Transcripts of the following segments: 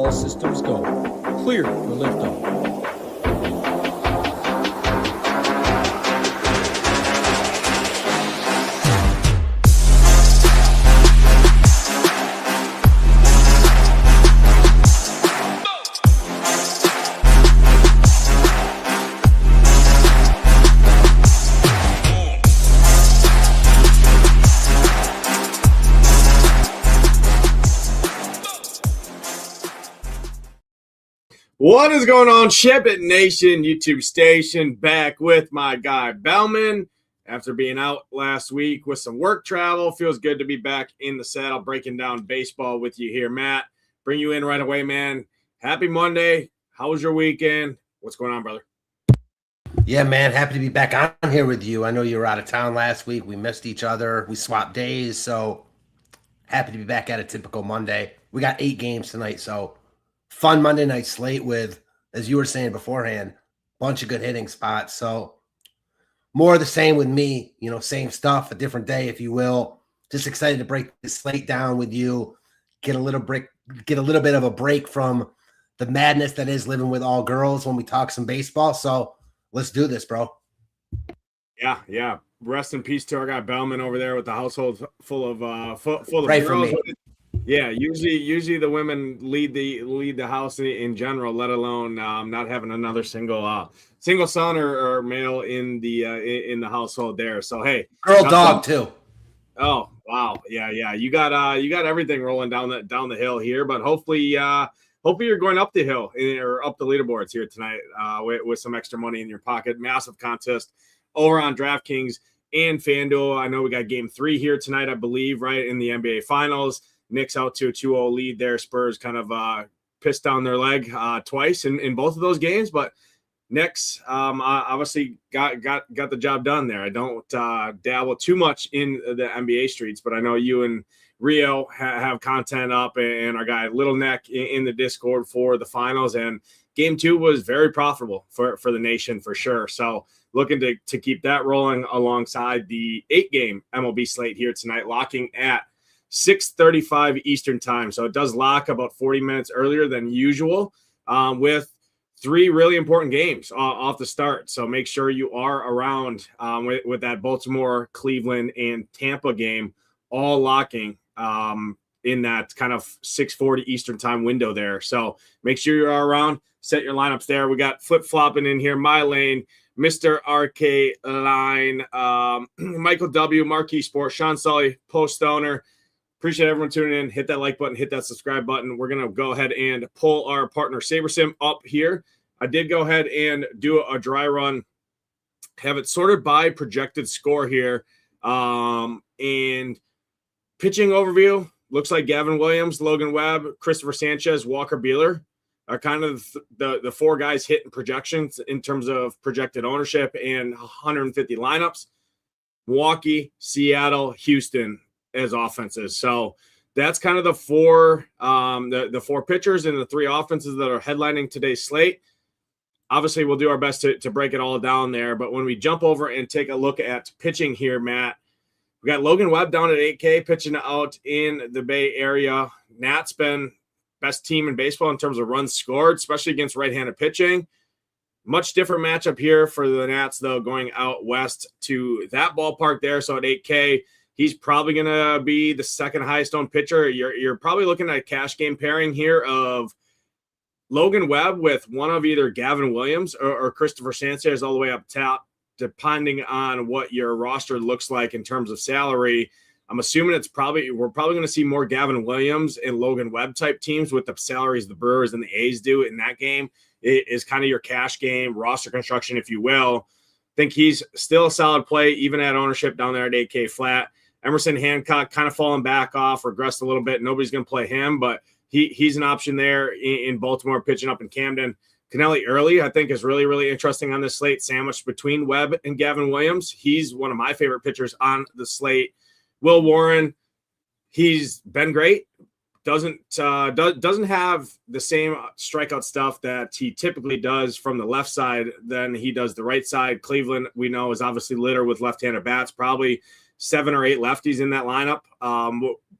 All systems go. Clear for liftoff. What is going on, Ship It Nation YouTube station? Back with my guy Belman. After being out last week with some work travel, feels good to be back in the saddle, breaking down baseball with you here, Matt. Bring you in right away, man. Happy Monday. How was your weekend? What's going on, brother? Yeah, man. Happy to be back on here with you. I know you were out of town last week. We missed each other. We swapped days, so happy to be back at a typical Monday. We got 8 games tonight, so fun Monday night slate with, as you were saying beforehand, bunch of good hitting spots. So more of the same with me, same stuff, a different day, if you will. Just excited to break the slate down with you, get a little bit of a break from the madness that is living with all girls when we talk some baseball. So let's do this, bro. Yeah. Rest in peace to our guy Belman over there with the household full of Right for girls. me. Yeah, usually the women lead the house in general, let alone not having another single son or male in the household there. So hey, girl dog too. Oh wow, yeah. You got everything rolling down the hill here, but hopefully you're going up the hill or up the leaderboards here tonight with some extra money in your pocket. Massive contest over on DraftKings and FanDuel. I know we got Game 3 here tonight, I believe, right in the NBA Finals. Knicks out to a 2-0 lead there. Spurs kind of pissed down their leg twice in both of those games, but Knicks obviously got the job done there. I don't dabble too much in the NBA streets, but I know you and Rio have content up, and our guy Little Neck in the Discord for the finals. And Game 2 was very profitable for the nation for sure. So looking to keep that rolling alongside the 8-game MLB slate here tonight, locking at 6:35 Eastern time. So it does lock about 40 minutes earlier than usual with 3 really important games off the start. So make sure you are around with that Baltimore, Cleveland, and Tampa game all locking in that kind of 6:40 Eastern time window there. So make sure you're around, set your lineups there. We got flip-flopping in here, my lane, Mr. RK Line, Michael W, Marquee Sports, Sean Sully, Post Owner. Appreciate everyone tuning in. Hit that like button, hit that subscribe button. We're going to go ahead and pull our partner SaberSim up here. I did go ahead and do a dry run, have it sorted by projected score here. And pitching overview, looks like Gavin Williams, Logan Webb, Christopher Sanchez, Walker Buehler are kind of the 4 guys hitting projections in terms of projected ownership and 150 lineups. Milwaukee, Seattle, Houston as offenses. So that's kind of the 4 pitchers and the 3 offenses that are headlining today's slate. Obviously, we'll do our best to break it all down there. But when we jump over and take a look at pitching here, Matt, we got Logan Webb down at 8K pitching out in the Bay Area. Nat's been best team in baseball in terms of runs scored, especially against right-handed pitching. Much different matchup here for the Nats, though, going out west to that ballpark there. So at 8K, he's probably going to be the second highest owned pitcher. You're probably looking at a cash game pairing here of Logan Webb with one of either Gavin Williams or Christopher Sanchez all the way up top, depending on what your roster looks like in terms of salary. I'm assuming we're probably going to see more Gavin Williams and Logan Webb type teams with the salaries the Brewers and the A's do in that game. It is kind of your cash game, roster construction, if you will. I think he's still a solid play, even at ownership down there at 8K flat. Emerson Hancock kind of falling back off, regressed a little bit. Nobody's going to play him, but he's an option there in Baltimore, pitching up in Camden. Kennelly Early, I think, is really, really interesting on this slate, sandwiched between Webb and Gavin Williams. He's one of my favorite pitchers on the slate. Will Warren, he's been great. Doesn't have the same strikeout stuff that he typically does from the left side than he does the right side. Cleveland, we know, is obviously littered with left-handed bats, probably 7 or 8 lefties in that lineup,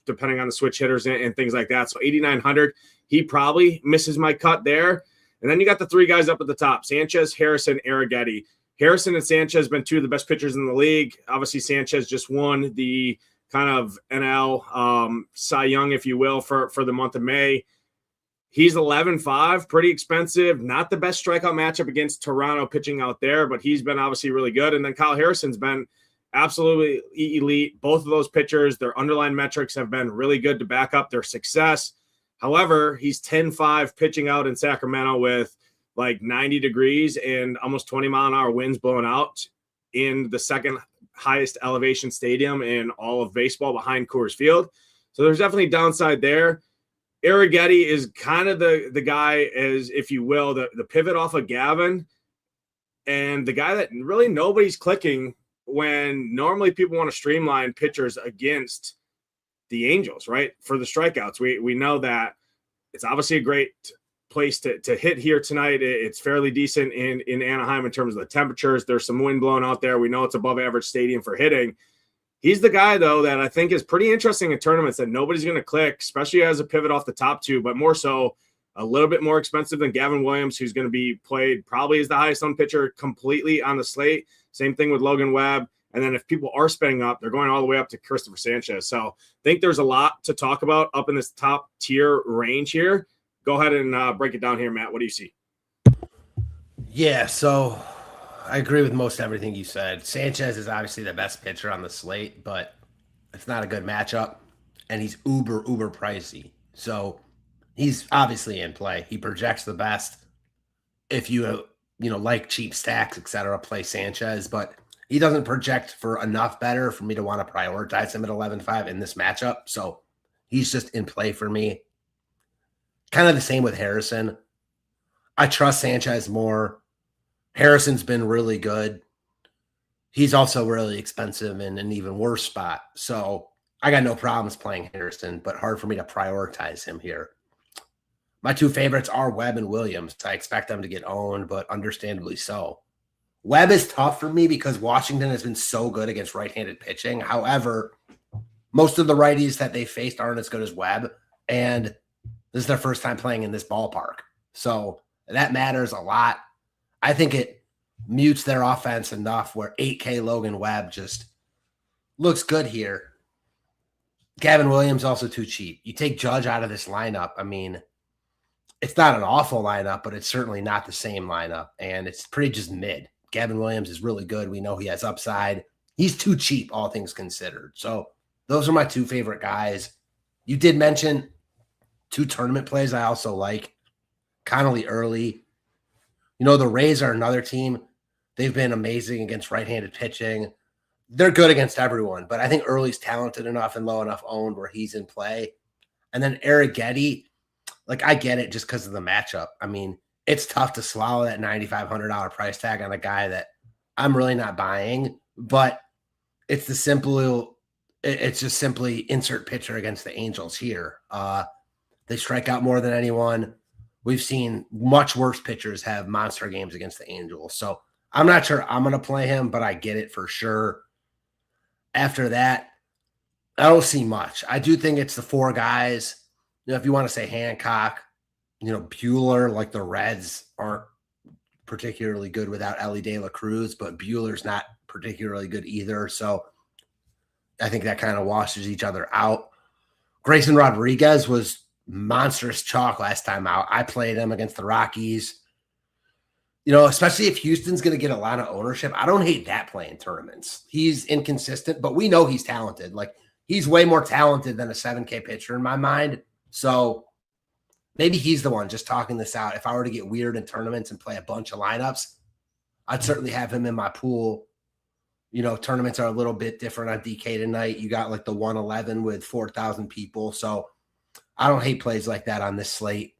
depending on the switch hitters and things like that. So 8,900, he probably misses my cut there. And then you got the three guys up at the top, Sanchez, Harrison, Arrighetti. Harrison and Sanchez have been two of the best pitchers in the league. Obviously, Sanchez just won the kind of NL Cy Young, if you will, for the month of May. He's 11-5, pretty expensive. Not the best strikeout matchup against Toronto pitching out there, but he's been obviously really good. And then Kyle Harrison's been absolutely elite. Both of those pitchers, their underlying metrics have been really good to back up their success. However, he's 10-5 pitching out in Sacramento with like 90 degrees and almost 20-mile-an-hour winds blowing out in the second highest elevation stadium in all of baseball behind Coors Field. So there's definitely downside there. Arrighetti is kind of the guy, as if you will, the pivot off of Gavin, and the guy that really nobody's clicking when normally people want to streamline pitchers against the Angels, right? For the strikeouts. We know that it's obviously a great place to hit here tonight. It's fairly decent in Anaheim in terms of the temperatures. There's some wind blowing out there. We know it's above average stadium for hitting. He's the guy, though, that I think is pretty interesting in tournaments that nobody's going to click, especially as a pivot off the top two, but more so a little bit more expensive than Gavin Williams, who's going to be played probably as the highest owned pitcher completely on the slate. Same thing with Logan Webb. And then if people are spending up, they're going all the way up to Christopher Sanchez. So I think there's a lot to talk about up in this top tier range here. Go ahead and break it down here, Matt. What do you see? Yeah, so I agree with most everything you said. Sanchez is obviously the best pitcher on the slate, but it's not a good matchup, and he's uber pricey. So he's obviously in play. He projects the best. If you like cheap stacks, etc., play Sanchez, but he doesn't project for enough better for me to want to prioritize him at 11-5 in this matchup. So he's just in play for me. Kind of the same with Harrison. I trust Sanchez more. Harrison's been really good. He's also really expensive in an even worse spot. So I got no problems playing Harrison, but hard for me to prioritize him here. My two favorites are Webb and Williams. I expect them to get owned, but understandably so. Webb is tough for me because Washington has been so good against right-handed pitching. However, most of the righties that they faced aren't as good as Webb, and this is their first time playing in this ballpark. So that matters a lot. I think it mutes their offense enough where 8K Logan Webb just looks good here. Gavin Williams also too cheap. You take Judge out of this lineup. I mean, it's not an awful lineup, but it's certainly not the same lineup, and it's pretty just mid. Gavin Williams is really good. We know he has upside. He's too cheap, all things considered. So those are my two favorite guys. You did mention two tournament plays I also like. Connolly early. The Rays are another team. They've been amazing against right-handed pitching. They're good against everyone, but I think Early's talented enough and low enough owned where he's in play. And then Arrighetti, I get it just because of the matchup. I mean, it's tough to swallow that $9,500 price tag on a guy that I'm really not buying, but it's just simply insert pitcher against the Angels here. They strike out more than anyone. We've seen much worse pitchers have monster games against the Angels. So I'm not sure I'm going to play him, but I get it for sure. After that, I don't see much. I do think it's the four guys. If you want to say Hancock, Buehler, like the Reds aren't particularly good without Ellie De La Cruz, but Buehler's not particularly good either. So I think that kind of washes each other out. Grayson Rodriguez was monstrous chalk last time out. I played him against the Rockies. Especially if Houston's going to get a lot of ownership. I don't hate that play in tournaments. He's inconsistent, but we know he's talented. He's way more talented than a 7K pitcher in my mind. So maybe he's the one just talking this out. If I were to get weird in tournaments and play a bunch of lineups, I'd certainly have him in my pool. Tournaments are a little bit different on DK tonight. You got the 111 with 4,000 people. So I don't hate plays like that on this slate.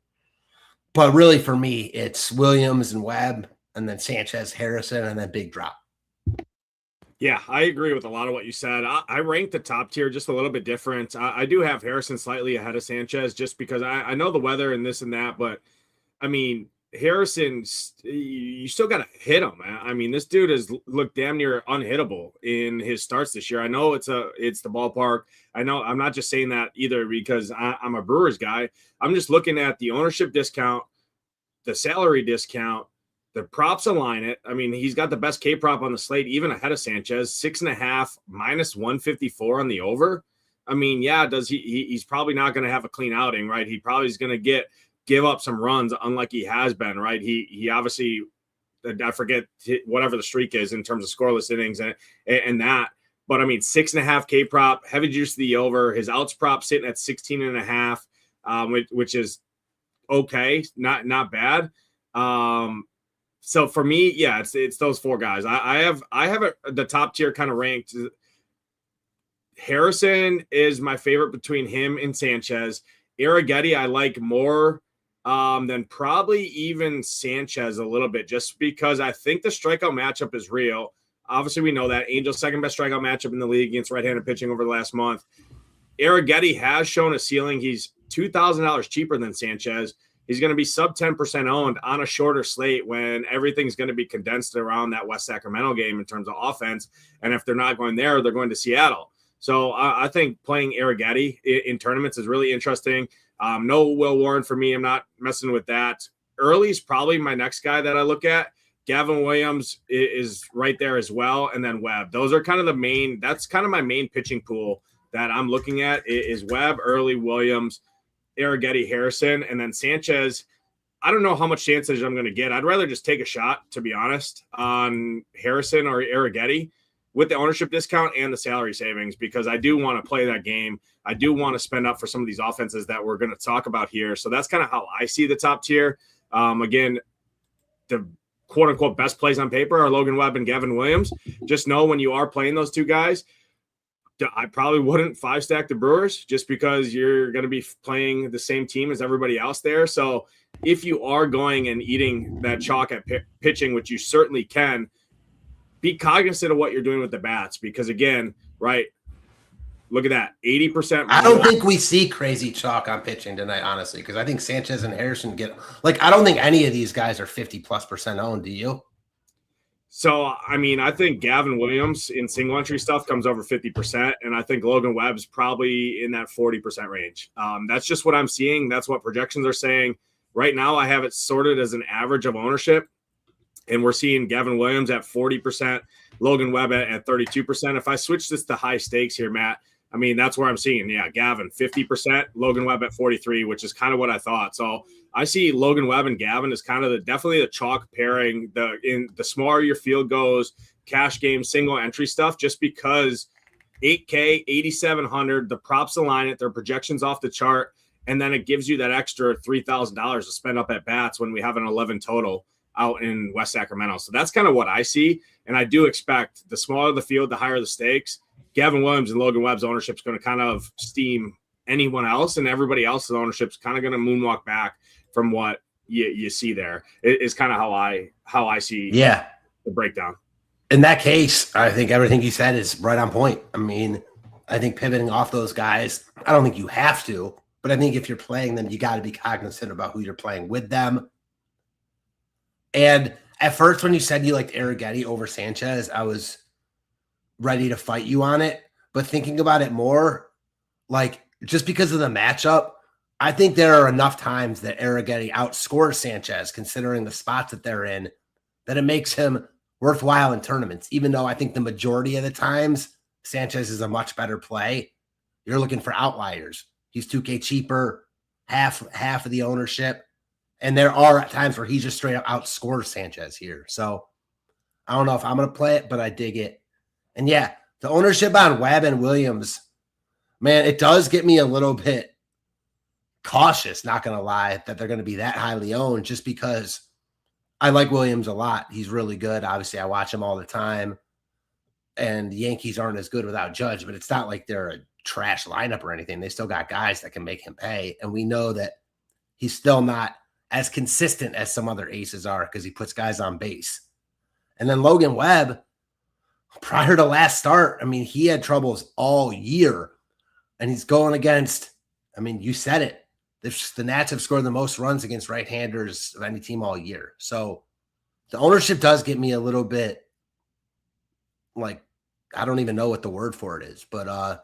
But really for me, it's Williams and Webb, and then Sanchez, Harrison, and then big drop. Yeah, I agree with a lot of what you said. I ranked the top tier just a little bit different. I do have Harrison slightly ahead of Sanchez just because I know the weather and this and that, but I mean, Harrison, you still got to hit him, man. I mean, this dude has looked damn near unhittable in his starts this year. I know it's the ballpark. I know I'm not just saying that either because I'm a Brewers guy. I'm just looking at the ownership discount, the salary discount, the props align it. I mean, he's got the best K prop on the slate, even ahead of Sanchez, 6.5 minus 154 on the over. I mean, yeah, he's probably not going to have a clean outing, right? He probably is going to give up some runs, unlike he has been, right? He obviously, I forget whatever the streak is in terms of scoreless innings and that. But I mean, 6.5 K prop, heavy juice to the over. His outs prop sitting at 16.5, which is okay, not bad. So for me, yeah, it's those four guys. I have the top tier kind of ranked. Harrison is my favorite between him and Sanchez. Arrighetti I like more than probably even Sanchez a little bit, just because I think the strikeout matchup is real. Obviously, we know that Angels' second best strikeout matchup in the league against right-handed pitching over the last month. Arrighetti has shown a ceiling. He's $2,000 cheaper than Sanchez. He's going to be sub 10% owned on a shorter slate when everything's going to be condensed around that West Sacramento game in terms of offense. And if they're not going there, they're going to Seattle. So I think playing Arrighetti in tournaments is really interesting. No Will Warren for me. I'm not messing with that. Early's probably my next guy that I look at. Gavin Williams is right there as well. And then Webb. Those are kind of that's kind of my main pitching pool that I'm looking at is Webb, Early, Williams, Arrighetti, Harrison, and then Sanchez. I don't know how much Sanchez I'm going to get. I'd rather just take a shot, to be honest, on Harrison or Arrighetti with the ownership discount and the salary savings, because I do want to play that game. I do want to spend up for some of these offenses that we're going to talk about here. So that's kind of how I see the top tier. Again, the quote unquote best plays on paper are Logan Webb and Gavin Williams. Just know when you are playing those two guys, I probably wouldn't 5-stack the Brewers just because you're going to be playing the same team as everybody else there. So if you are going and eating that chalk at pitching, which you certainly can, be cognizant of what you're doing with the bats, because again, right, look at that, 80%. I don't think we see crazy chalk on pitching tonight, honestly, because I think Sanchez and Harrison I don't think any of these guys are 50+% owned. Do you? So, I mean, I think Gavin Williams in single entry stuff comes over 50%, and I think Logan Webb's probably in that 40% range. That's just what I'm seeing. That's what projections are saying. Right now, I have it sorted as an average of ownership, and we're seeing Gavin Williams at 40%, Logan Webb at 32%. If I switch this to high stakes here, Matt, I mean, that's where I'm seeing, Gavin 50%, Logan Webb at 43, which is kind of what I thought. So I see Logan Webb and Gavin as kind of definitely the chalk pairing. The smaller your field goes, cash game, single entry stuff, just because 8K, 8,700, the props align it, their projections off the chart, and then it gives you that extra $3,000 to spend up at bats when we have an 11 total out in West Sacramento. So that's kind of what I see. And I do expect the smaller the field, the higher the stakes. Gavin Williams and Logan Webb's ownership is going to kind of steam anyone else, and everybody else's ownership is kind of going to moonwalk back from what you see there. It is kind of how I see the breakdown. In that case, I think everything you said is right on point. I mean, I think pivoting off those guys, I don't think you have to, but I think if you're playing them, you got to be cognizant about who you're playing with them. And at first, when you said you liked Arrighetti over Sanchez, I was ready to fight you on it. But thinking about it more, just because of the matchup, I think there are enough times that Arrighetti outscores Sanchez, considering the spots that they're in, that it makes him worthwhile in tournaments, even though I think the majority of the times Sanchez is a much better play. You're looking for outliers. He's 2K cheaper, half of the ownership. And there are times where he just straight up outscores Sanchez here. So I don't know if I'm going to play it, but I dig it. And yeah, the ownership on Webb and Williams, man, it does get me a little bit cautious, not going to lie, that they're going to be that highly owned, just because I like Williams a lot. He's really good. Obviously, I watch him all the time. And the Yankees aren't as good without Judge, but it's not like they're a trash lineup or anything. They still got guys that can make him pay. And we know that he's still not as consistent as some other aces are because he puts guys on base. And then Logan Webb, prior to last start, I mean, he had troubles all year. And he's going against, I mean, you said it, The Nats have scored the most runs against right-handers of any team all year. So the ownership does get me a little bit like, I don't even know what the word for it is, but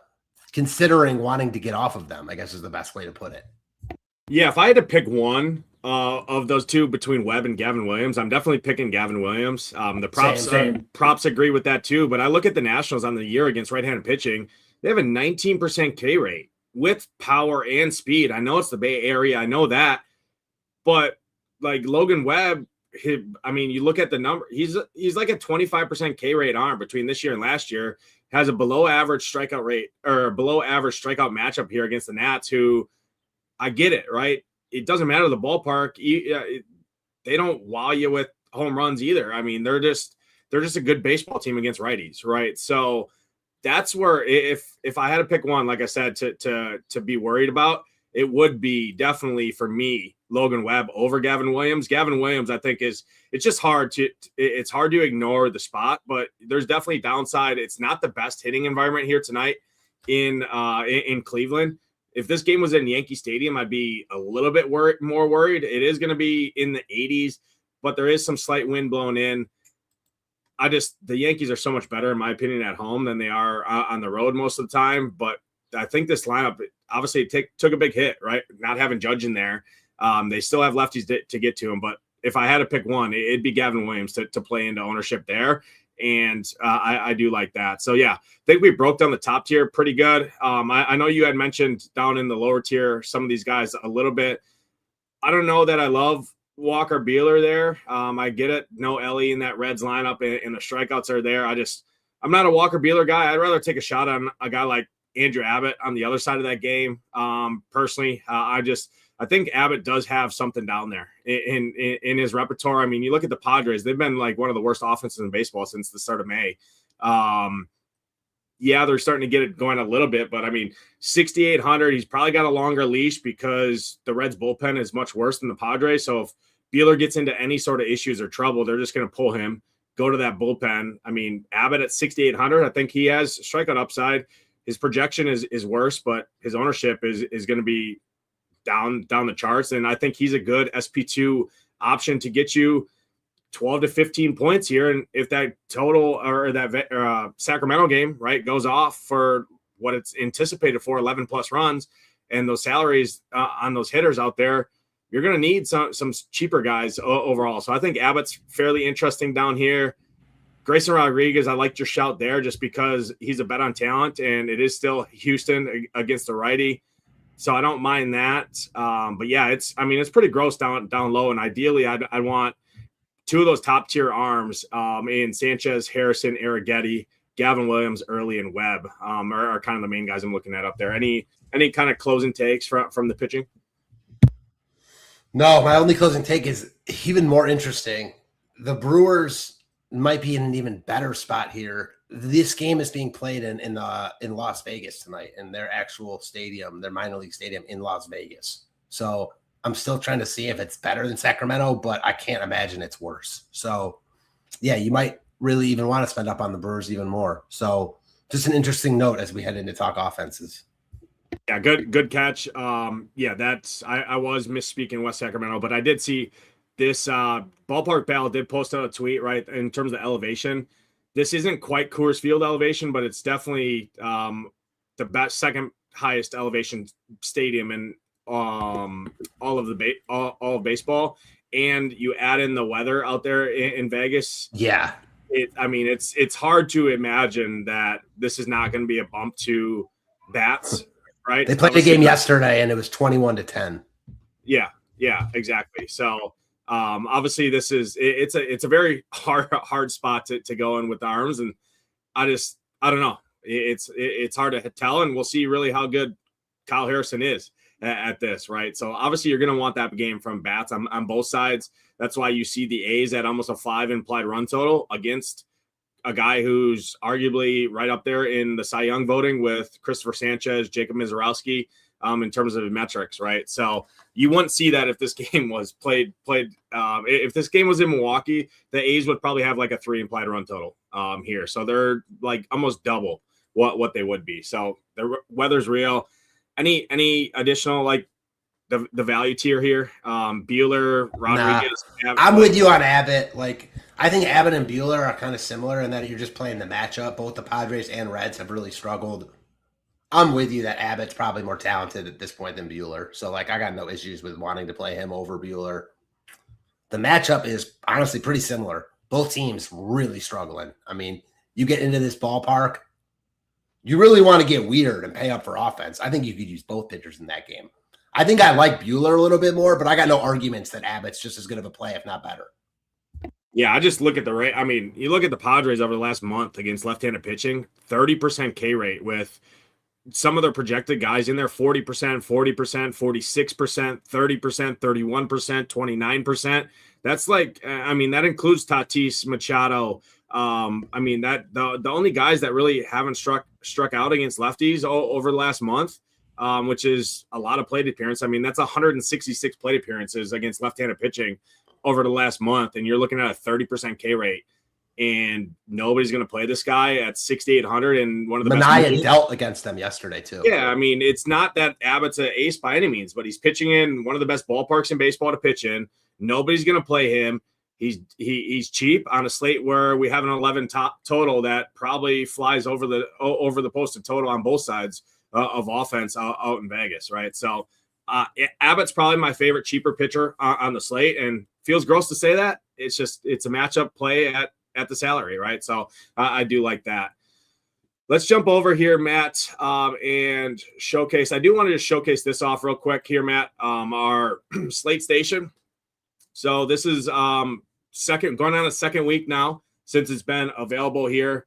considering wanting to get off of them, I guess is the best way to put it. Yeah, if I had to pick one of those two between Webb and Gavin Williams, I'm definitely picking Gavin Williams. The props agree with that too. But I look at the Nationals on the year against right-handed pitching; they have a 19% K rate with power and speed. I know it's the Bay Area, I know that, but like Logan Webb, you look at the number; he's like a 25% K rate arm between this year and last year. Has a below average strikeout rate or below average strikeout matchup here against the Nats, who I get it, right? It doesn't matter the ballpark. They don't wow you with home runs either. I mean, they're just a good baseball team against righties, right? So that's where if I had to pick one, like I said, to be worried about, it would be definitely for me Logan Webb over Gavin Williams. Gavin Williams, I think it's hard to ignore the spot, but there's definitely downside. It's not the best hitting environment here tonight in Cleveland. If this game was in Yankee Stadium, I'd be a little bit more worried. It is going to be in the 80s, but there is some slight wind blowing in. The Yankees are so much better, in my opinion, at home than they are on the road most of the time. But I think this lineup obviously took a big hit, right? Not having Judge in there. They still have lefties to get to him. But if I had to pick one, it'd be Gavin Williams to play into ownership there. And I do like that. So, yeah, I think we broke down the top tier pretty good. I know you had mentioned down in the lower tier some of these guys a little bit. I don't know that I love Walker Buehler there. I get it. No Ellie in that Reds lineup, and the strikeouts are there. I'm not a Walker Buehler guy. I'd rather take a shot on a guy like Andrew Abbott on the other side of that game. Personally, I think Abbott does have something down there in his repertoire. I mean, you look at the Padres; they've been like one of the worst offenses in baseball since the start of May. Yeah, they're starting to get it going a little bit, but I mean, 6,800. He's probably got a longer leash because the Reds bullpen is much worse than the Padres. So if Buehler gets into any sort of issues or trouble, they're just going to pull him, go to that bullpen. I mean, Abbott at 6,800. I think he has strikeout upside. His projection is worse, but his ownership is going to be down the charts. And I think he's a good SP2 option to get you 12 to 15 points here. And if that total or that Sacramento game, right, goes off for what it's anticipated for 11 plus runs and those salaries on those hitters out there, you're going to need some cheaper guys overall. So I think Abbott's fairly interesting down here. Grayson Rodriguez, I liked your shout there just because he's a bet on talent and it is still Houston against the righty. So I don't mind that. But yeah, it's pretty gross down low. And ideally I'd want two of those top tier arms in Sanchez, Harrison, Arrighetti, Gavin Williams, Early, and Webb are kind of the main guys I'm looking at up there. Any kind of closing takes from the pitching? No, my only closing take is even more interesting. The Brewers might be in an even better spot here. This game is being played in Las Vegas tonight in their actual stadium, their minor league stadium in Las Vegas. So I'm still trying to see if it's better than Sacramento, but I can't imagine it's worse. So yeah, you might really even want to spend up on the Brewers even more. So just an interesting note as we head into talk offenses. Yeah, good catch. That's I was misspeaking West Sacramento, but I did see this Ballpark Bell did post out a tweet, right, in terms of elevation. This isn't quite Coors Field elevation, but it's definitely the best, second highest elevation stadium in all of baseball. And you add in the weather out there in Vegas. Yeah. It's hard to imagine that this is not going to be a bump to bats, right? They played a game yesterday and it was 21-10. Yeah, exactly. So obviously it's a very hard spot to go in with the arms. And I don't know. It's hard to tell, and we'll see really how good Kyle Harrison is at this, right? So obviously you're going to want that game from bats on both sides. That's why you see the A's at almost a 5 implied run total against a guy who's arguably right up there in the Cy Young voting with Christopher Sanchez, Jacob Mizorowski, in terms of metrics, right? So you wouldn't see that if this game was played. If this game was in Milwaukee, the A's would probably have like a 3 implied run total here. So they're like almost double what they would be. So the weather's real. Any additional like the value tier here. Bueller, Rodriguez. I'm with you on Abbott. Like, I think Abbott and Bueller are kind of similar in that you're just playing the matchup. Both the Padres and Reds have really struggled. I'm with you that Abbott's probably more talented at this point than Bueller. So, like, I got no issues with wanting to play him over Bueller. The matchup is honestly pretty similar. Both teams really struggling. I mean, you get into this ballpark, you really want to get weird and pay up for offense. I think you could use both pitchers in that game. I think I like Bueller a little bit more, but I got no arguments that Abbott's just as good of a play, if not better. Yeah, I just look at the rate. I mean, you look at the Padres over the last month against left-handed pitching, 30% K rate with some of their projected guys in there, 40%, 46%, 30%, 31%, 29%. That's like, I mean, that includes Tatis, Machado. I mean, that the only guys that really haven't struck out against lefties over the last month, which is a lot of plate appearance. I mean, that's 166 plate appearances against left-handed pitching over the last month, and you're looking at a 30% K rate. And nobody's going to play this guy at 6,800 and one of the best. Dealt against them yesterday too. Yeah, I mean, it's not that Abbott's an ace by any means, but he's pitching in one of the best ballparks in baseball to pitch in. Nobody's going to play him. He's cheap on a slate where we have an 11 top total that probably flies over the posted total on both sides of offense out in Vegas, right? So Abbott's probably my favorite cheaper pitcher on the slate, and feels gross to say that. It's a matchup play at the salary, right? So I do like that. Let's jump over here, Matt, and showcase. I do want to just showcase this off real quick here, Matt, our Slate station. So this is going on a second week now since it's been available here.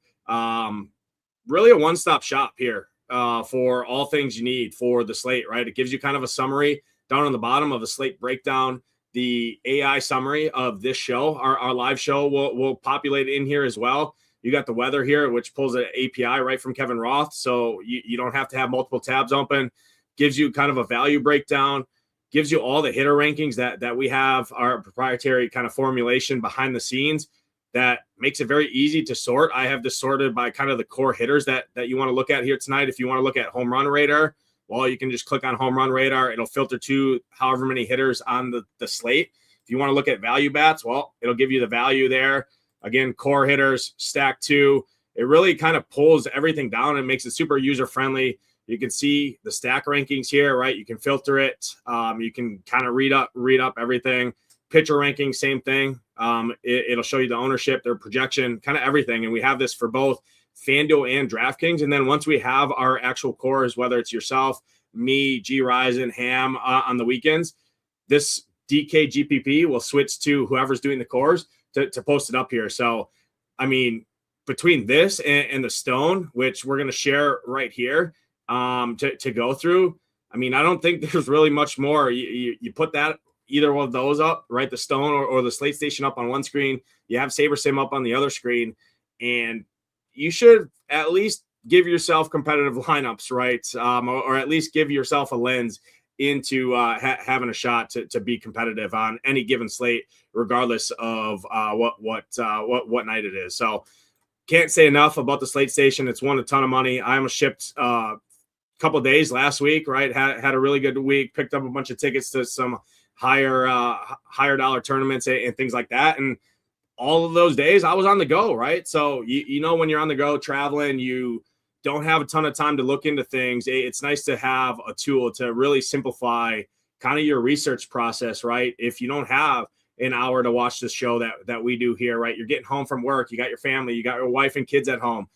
Really a one-stop shop here for all things you need for the slate, right? It gives you kind of a summary down on the bottom of the slate breakdown. The AI summary of this show, our live show, will populate in here as well. You got the weather here, which pulls an API right from Kevin Roth, so you don't have to have multiple tabs open. Gives you kind of a value breakdown. Gives you all the hitter rankings that we have, our proprietary kind of formulation behind the scenes that makes it very easy to sort. I have this sorted by kind of the core hitters that you want to look at here tonight. If you want to look at home run radar, well, you can just click on home run radar. It'll filter to however many hitters on the slate. If you want to look at value bats, well, it'll give you the value there. Again, core hitters, stack 2. It really kind of pulls everything down and makes it super user-friendly. You can see the stack rankings here, right? You can filter it. You can kind of read up everything. Pitcher rankings, same thing. It'll show you the ownership, their projection, kind of everything. And we have this for both FanDuel and DraftKings. And then once we have our actual cores, whether it's yourself, me, G Ryzen, Ham on the weekends, this DK GPP will switch to whoever's doing the cores to post it up here. So, I mean, between this and the Stone, which we're going to share right here to go through, I mean, I don't think there's really much more. You put that, either one of those up, right? The Stone or the Slate Station up on one screen. You have SaberSim up on the other screen, and you should at least give yourself competitive lineups, right? Or at least give yourself a lens into having a shot to be competitive on any given slate, regardless of what night it is. So can't say enough about the Slate Station. It's won a ton of money. I almost shipped a couple of days last week, right? Had a really good week, picked up a bunch of tickets to some higher dollar tournaments and things like that. And all of those days I was on the go, right? So, you know, when you're on the go traveling, you don't have a ton of time to look into things. It's nice to have a tool to really simplify kind of your research process, right? If you don't have an hour to watch the show that we do here, right? You're getting home from work, you got your family, you got your wife and kids at home,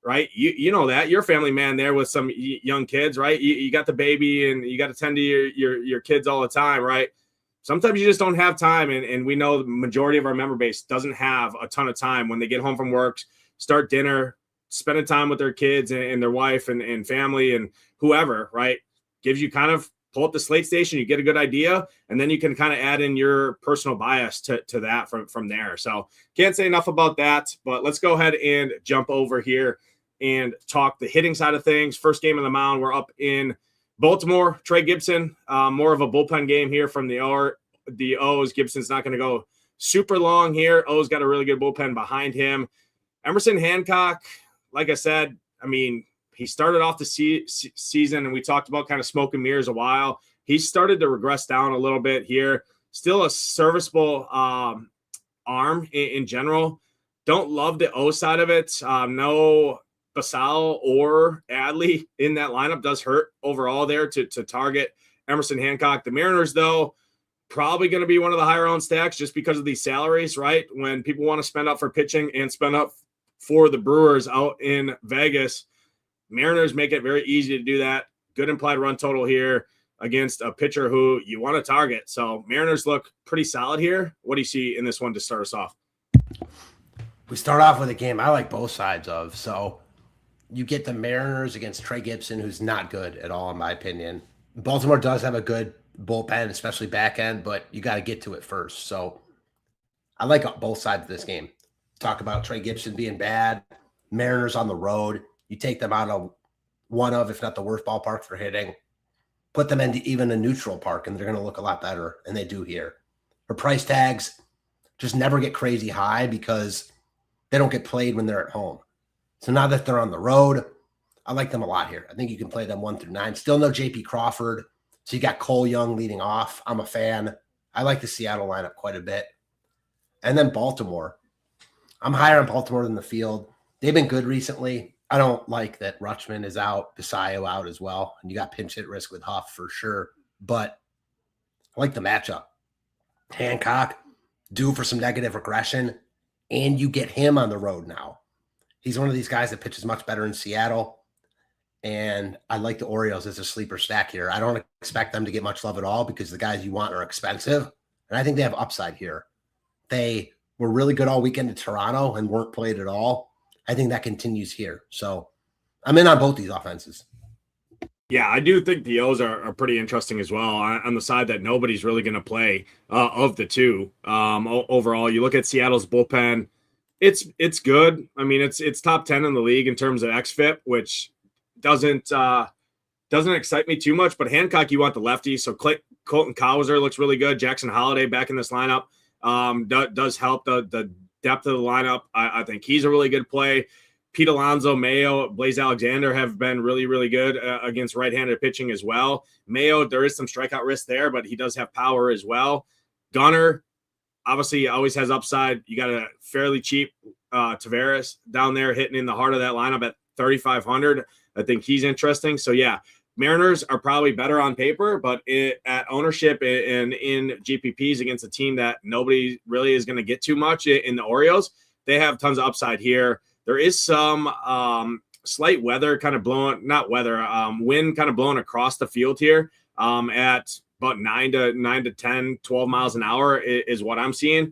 right? You know that you're a family man there with some young kids, right? You got the baby and you got to tend to your kids all the time, right? Sometimes you just don't have time, and we know the majority of our member base doesn't have a ton of time when they get home from work, start dinner, spending time with their kids and their wife and family and whoever, right? Gives you kind of pull up the Slate Station, you get a good idea, and then you can kind of add in your personal bias to that from there. So can't say enough about that, but let's go ahead and jump over here and talk the hitting side of things. First game on the mound, we're up in Baltimore. Trey Gibson, more of a bullpen game here from the O's. Gibson's not going to go super long here. O's got a really good bullpen behind him. Emerson Hancock, like I said, I mean, he started off the season, and we talked about kind of smoke and mirrors a while. He's started to regress down a little bit here. Still a serviceable arm in general. Don't love the O side of it. No Basal or Adley in that lineup does hurt overall there to target Emerson Hancock. The Mariners, though, probably going to be one of the higher owned stacks just because of these salaries, right? When people want to spend up for pitching and spend up for the Brewers out in Vegas, Mariners make it very easy to do that. Good implied run total here against a pitcher who you want to target. So Mariners look pretty solid here. What do you see in this one to start us off? We start off with a game I like both sides of. So you get the Mariners against Trey Gibson, who's not good at all, in my opinion. Baltimore does have a good bullpen, especially back end, but you got to get to it first. So I like both sides of this game. Talk about Trey Gibson being bad, Mariners on the road. You take them out of one of, if not the worst ballpark for hitting, put them into even a neutral park, and they're going to look a lot better, and they do here. Her price tags just never get crazy high because they don't get played when they're at home. So now that they're on the road, I like them a lot here. I think you can play them 1 through 9. Still no J.P. Crawford. So you got Cole Young leading off. I'm a fan. I like the Seattle lineup quite a bit. And then Baltimore. I'm higher on Baltimore than the field. They've been good recently. I don't like that Rutschman is out, Pisayo out as well. And you got pinch hit risk with Huff for sure. But I like the matchup. Hancock, due for some negative regression. And you get him on the road now. He's one of these guys that pitches much better in Seattle. And I like the Orioles as a sleeper stack here. I don't expect them to get much love at all because the guys you want are expensive. And I think they have upside here. They were really good all weekend in Toronto and weren't played at all. I think that continues here. So I'm in on both these offenses. Yeah, I do think the O's are pretty interesting as well on the side that nobody's really going to play of the two. Overall, you look at Seattle's bullpen, it's good. I mean, it's top 10 in the league in terms of xFIP, which doesn't excite me too much. But Hancock, you want the lefty. So Colton Cowser looks really good. Jackson Holiday back in this lineup does help the depth of the lineup. I think he's a really good play. Pete Alonso, Mayo, Blaze Alexander have been really, really good against right-handed pitching as well. Mayo, there is some strikeout risk there, but he does have power as well. Gunnar, obviously, always has upside. You got a fairly cheap Tavares down there hitting in the heart of that lineup at 3,500. I think he's interesting. So, yeah, Mariners are probably better on paper, but at ownership and in GPPs against a team that nobody really is going to get too much in the Orioles, they have tons of upside here. There is some slight weather kind of blowing, not weather, wind kind of blowing across the field here at about 9 to 10, 12 miles an hour is what I'm seeing.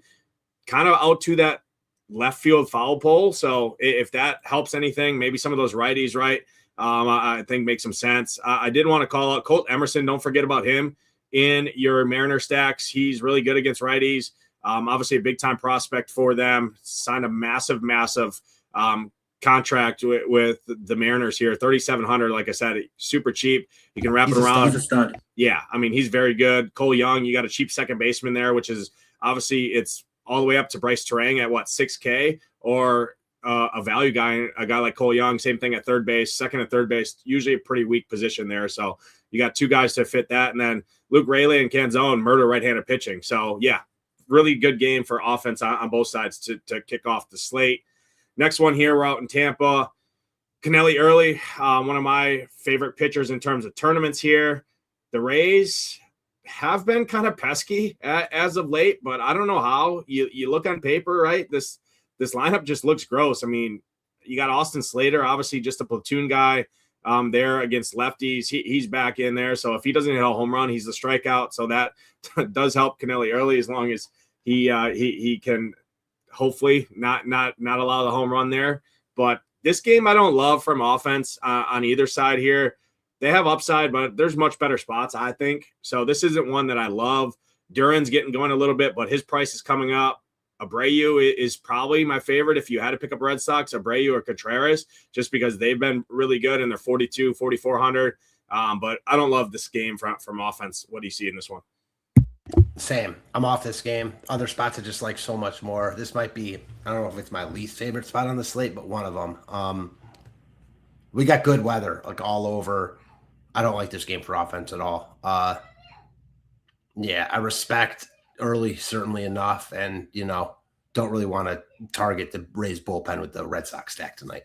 Kind of out to that left field foul pole. So if that helps anything, maybe some of those righties, right, I think makes some sense. I did want to call out Colt Emerson. Don't forget about him in your Mariner stacks. He's really good against righties. Obviously a big-time prospect for them. Signed a massive contract with the Mariners here. 3,700, like I said, super cheap. You can wrap it around. He's a stud. Yeah, I mean, he's very good. Cole Young, you got a cheap second baseman there, which is obviously it's all the way up to Bryce Terang at what, 6K, or a value guy, a guy like Cole Young, same thing at third base, second and third base, usually a pretty weak position there. So you got two guys to fit that. And then Luke Raley and Canzone murder right-handed pitching. So yeah, really good game for offense on both sides to kick off the slate. Next one here, we're out in Tampa. Kennelly Early, one of my favorite pitchers in terms of tournaments here. The Rays have been kind of pesky as of late, but I don't know how. You look on paper, right? This lineup just looks gross. I mean, you got Austin Slater, obviously just a platoon guy there against lefties. He's back in there. So if he doesn't hit a home run, he's the strikeout. So that does help Kennelly Early as long as he can hopefully not allow the home run there. But this game I don't love from offense on either side here. They have upside, but there's much better spots, I think. So this isn't one that I love. Duran's getting going a little bit, but his price is coming up. Abreu is probably my favorite if you had to pick up Red Sox, Abreu or Contreras, just because they've been really good and they're 4,400. But I don't love this game from offense. What do you see in this one? Same. I'm off this game. Other spots I just like so much more. This might be, I don't know if it's my least favorite spot on the slate, but one of them. We got good weather, like all over. I don't like this game for offense at all. Yeah, I respect early certainly enough, and don't really want to target the Rays bullpen with the Red Sox stack tonight.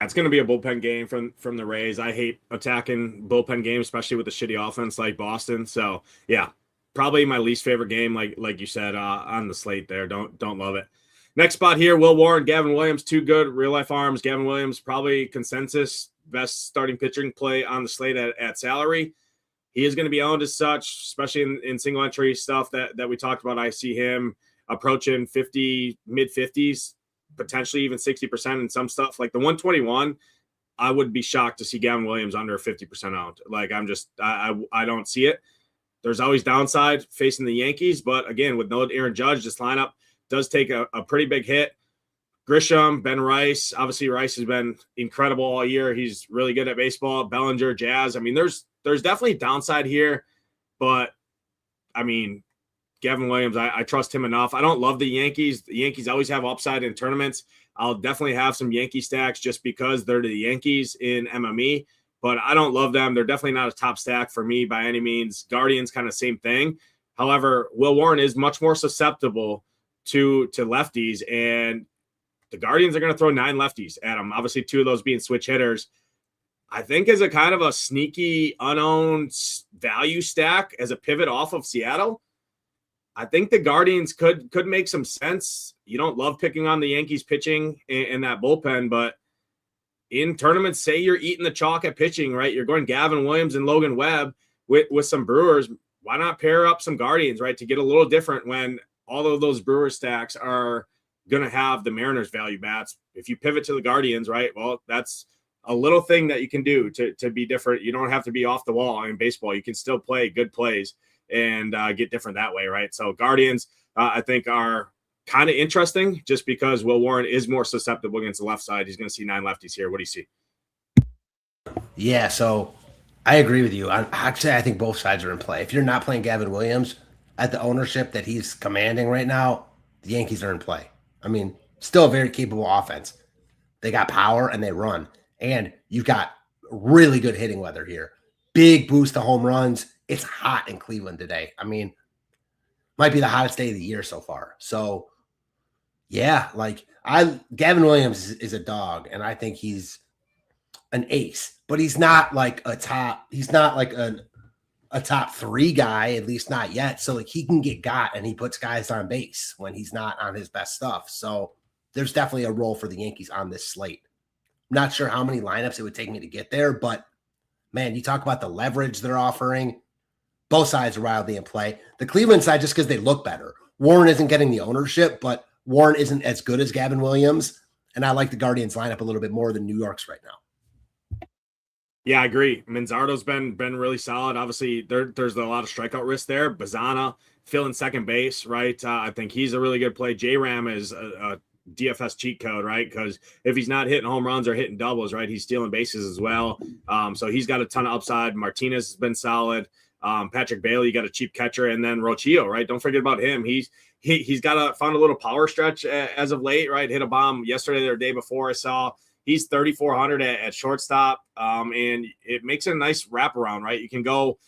It's going to be a bullpen game from the Rays. I hate attacking bullpen games, especially with a shitty offense like Boston. So yeah, probably my least favorite game, like you said, on the slate there. Don't love it. Next spot here, Will Warren, Gavin Williams, two good real life arms. Gavin Williams probably consensus best starting pitching play on the slate at salary. He is going to be owned as such, especially in single entry stuff that we talked about. I see him approaching 50, mid 50s, potentially even 60% in some stuff. Like the 121, I would be shocked to see Gavin Williams under 50% owned. Like I don't see it. There's always downside facing the Yankees, but again, with no Aaron Judge, this lineup does take a pretty big hit. Grisham, Ben Rice, obviously Rice has been incredible all year. He's really good at baseball. Bellinger, Jazz. I mean, there's definitely downside here, but I mean, Gavin Williams, I trust him enough. I don't love the Yankees. The Yankees always have upside in tournaments. I'll definitely have some Yankee stacks just because they're the Yankees in MME, but I don't love them. They're definitely not a top stack for me by any means. Guardians, kind of same thing. However, Will Warren is much more susceptible to lefties, and the Guardians are going to throw 9 lefties at him. Obviously, 2 of those being switch hitters. I think as a kind of a sneaky, unowned value stack as a pivot off of Seattle, I think the Guardians could make some sense. You don't love picking on the Yankees pitching in that bullpen, but in tournaments, say you're eating the chalk at pitching, right? You're going Gavin Williams and Logan Webb with some Brewers. Why not pair up some Guardians, right, to get a little different when all of those Brewer stacks are going to have the Mariners value bats? If you pivot to the Guardians, right, well, that's a little thing that you can do to be different. You don't have to be off the wall in baseball. You can still play good plays and get different that way, right? So Guardians, I think, are kind of interesting just because Will Warren is more susceptible against the left side. He's going to see 9 lefties here. What do you see? Yeah, so I agree with you. Actually, I think both sides are in play. If you're not playing Gavin Williams at the ownership that he's commanding right now, the Yankees are in play. I mean, still a very capable offense. They got power and they run. And you've got really good hitting weather here. Big boost to home runs. It's hot in Cleveland today. I mean, might be the hottest day of the year so far. So, yeah, like Gavin Williams is a dog, and I think he's an ace, but he's not like a top. He's not like a top 3 guy, at least not yet. So like he can get got, and he puts guys on base when he's not on his best stuff. So there's definitely a role for the Yankees on this slate. I'm not sure how many lineups it would take me to get there, but man, you talk about the leverage they're offering. Both sides are wildly in play. The Cleveland side, just because they look better. Warren isn't getting the ownership, but Warren isn't as good as Gavin Williams. And I like the Guardians lineup a little bit more than New York's right now. Yeah, I agree. Manzardo's been really solid. Obviously, there's a lot of strikeout risk there. Bazana filling second base, right? I think he's a really good play. J-Ram is a DFS cheat code, right? Because if he's not hitting home runs or hitting doubles, right, he's stealing bases as well. So he's got a ton of upside. Martinez has been solid. Patrick Bailey, you got a cheap catcher, and then Rochillo, right? Don't forget about him. He's found a little power stretch as of late, right? Hit a bomb yesterday or the day before. I saw he's 3,400 at shortstop, and it makes it a nice wraparound, right? You can go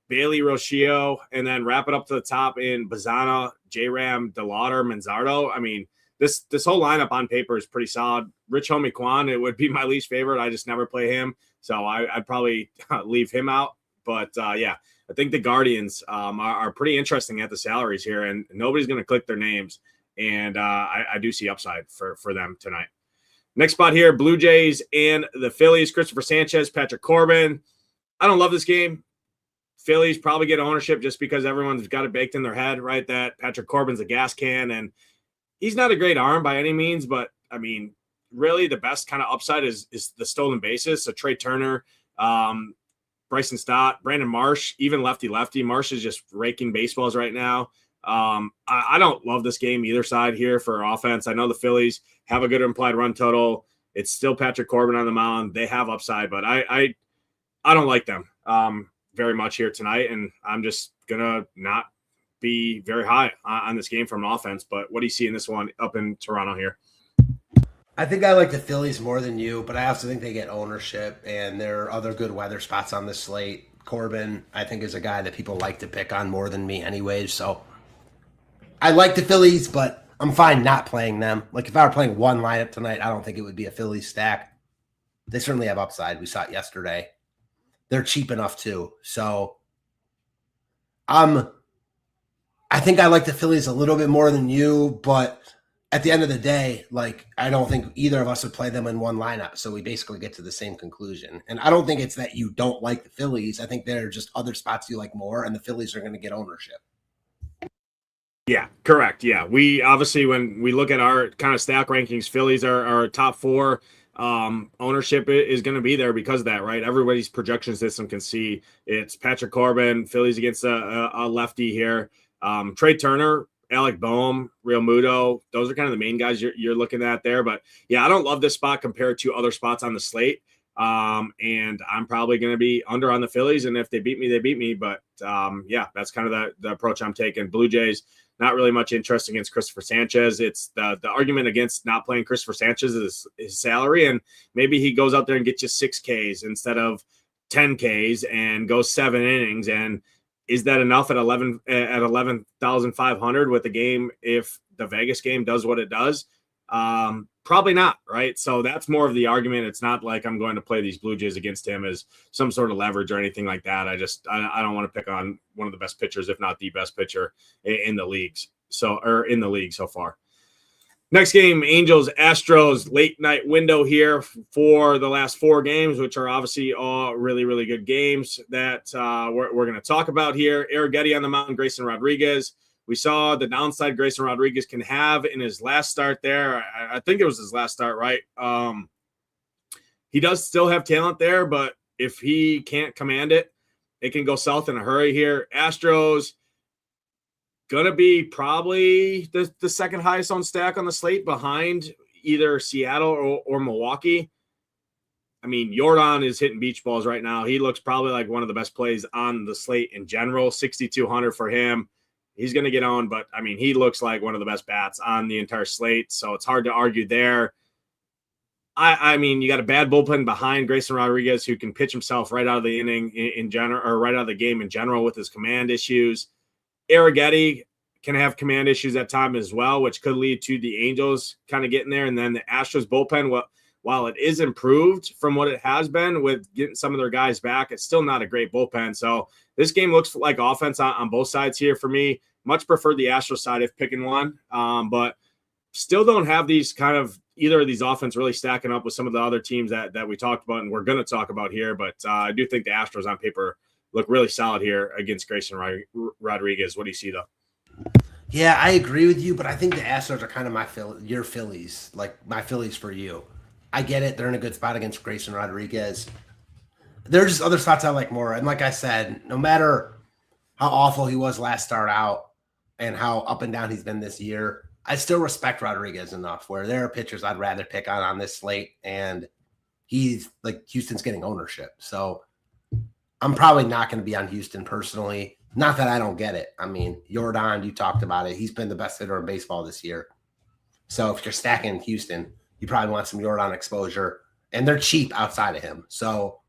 Bailey, Rochillo, and then wrap it up to the top in Bazana, J-Ram, DeLauder, Manzardo. I mean, this whole lineup on paper is pretty solid. Rich Homie Kwan, it would be my least favorite. I just never play him, so I'd probably leave him out. But yeah, I think the Guardians are pretty interesting at the salaries here, and nobody's going to click their names. And I do see upside for them tonight. Next spot here, Blue Jays and the Phillies. Christopher Sanchez, Patrick Corbin. I don't love this game. Phillies probably get ownership just because everyone's got it baked in their head, right, that Patrick Corbin's a gas can. And he's not a great arm by any means, but, I mean, really the best kind of upside is the stolen bases. So Trey Turner, Bryson Stott, Brandon Marsh, even lefty. Marsh is just raking baseballs right now. I don't love this game either side here for offense. I know the Phillies have a good implied run total. It's still Patrick Corbin on the mound. They have upside, but I don't like them very much here tonight, and I'm just gonna not be very high on this game from an offense. But what do you see in this one up in Toronto here? I think I like the Phillies more than you, but I also think they get ownership, and there are other good weather spots on this slate. Corbin, I think, is a guy that people like to pick on more than me anyways. So I like the Phillies, but I'm fine not playing them. Like if I were playing one lineup tonight, I don't think it would be a Phillies stack. They certainly have upside. We saw it yesterday. They're cheap enough too. So I think I like the Phillies a little bit more than you, but at the end of the day, like I don't think either of us would play them in one lineup. So we basically get to the same conclusion. And I don't think it's that you don't like the Phillies. I think there are just other spots you like more, and the Phillies are going to get ownership. Yeah, correct. Yeah, we obviously, when we look at our kind of stack rankings, Phillies are our top 4. Ownership is going to be there because of that, right? Everybody's projection system can see it's Patrick Corbin, Phillies against a lefty here. Trey Turner, Alec Boehm, Real Muto, those are kind of the main guys you're looking at there. But yeah, I don't love this spot compared to other spots on the slate. And I'm probably going to be under on the Phillies. And if they beat me, they beat me. But yeah, that's kind of the approach I'm taking. Blue Jays, not really much interest against Christopher Sanchez. It's the argument against not playing Christopher Sanchez is his salary. And maybe he goes out there and gets you 6 Ks instead of 10 Ks and goes 7 innings. And is that enough at 11,500 with the game if the Vegas game does what it does? Probably not, right? So that's more of the argument. It's not like I'm going to play these Blue Jays against him as some sort of leverage or anything like that. I don't want to pick on one of the best pitchers, if not the best pitcher in the leagues. In the league so far. Next game, Angels, Astros, late night window here for the last 4 games, which are obviously all really, really good games that we're going to talk about here. Arrighetti on the mound, Grayson Rodriguez. We saw the downside Grayson Rodriguez can have in his last start there. I think it was his last start, right? He does still have talent there, but if he can't command it, it can go south in a hurry here. Astros, going to be probably the second highest on stack on the slate behind either Seattle or Milwaukee. I mean, Jordan is hitting beach balls right now. He looks probably like one of the best plays on the slate in general. 6,200 for him. He's going to get on, but I mean, he looks like one of the best bats on the entire slate. So it's hard to argue there. I mean, you got a bad bullpen behind Grayson Rodriguez who can pitch himself right out of the inning in general, or right out of the game in general with his command issues. Arrighetti can have command issues at times as well, which could lead to the Angels kind of getting there. And then the Astros bullpen, while it is improved from what it has been with getting some of their guys back, it's still not a great bullpen. So this game looks like offense on both sides here for me. Much prefer the Astros side if picking one, but still don't have these kind of either of these offense really stacking up with some of the other teams that we talked about and we're going to talk about here. But I do think the Astros on paper look really solid here against Grayson Rodriguez. What do you see, though? Yeah, I agree with you, but I think the Astros are kind of your Phillies, like my Phillies for you. I get it. They're in a good spot against Grayson Rodriguez. There's just other spots I like more. And like I said, no matter how awful he was last start out and how up and down he's been this year, I still respect Rodriguez enough where there are pitchers I'd rather pick on this slate, and he's like Houston's getting ownership. So I'm probably not going to be on Houston personally. Not that I don't get it. I mean, Jordan, you talked about it. He's been the best hitter in baseball this year. So if you're stacking Houston, you probably want some Jordan exposure, and they're cheap outside of him. So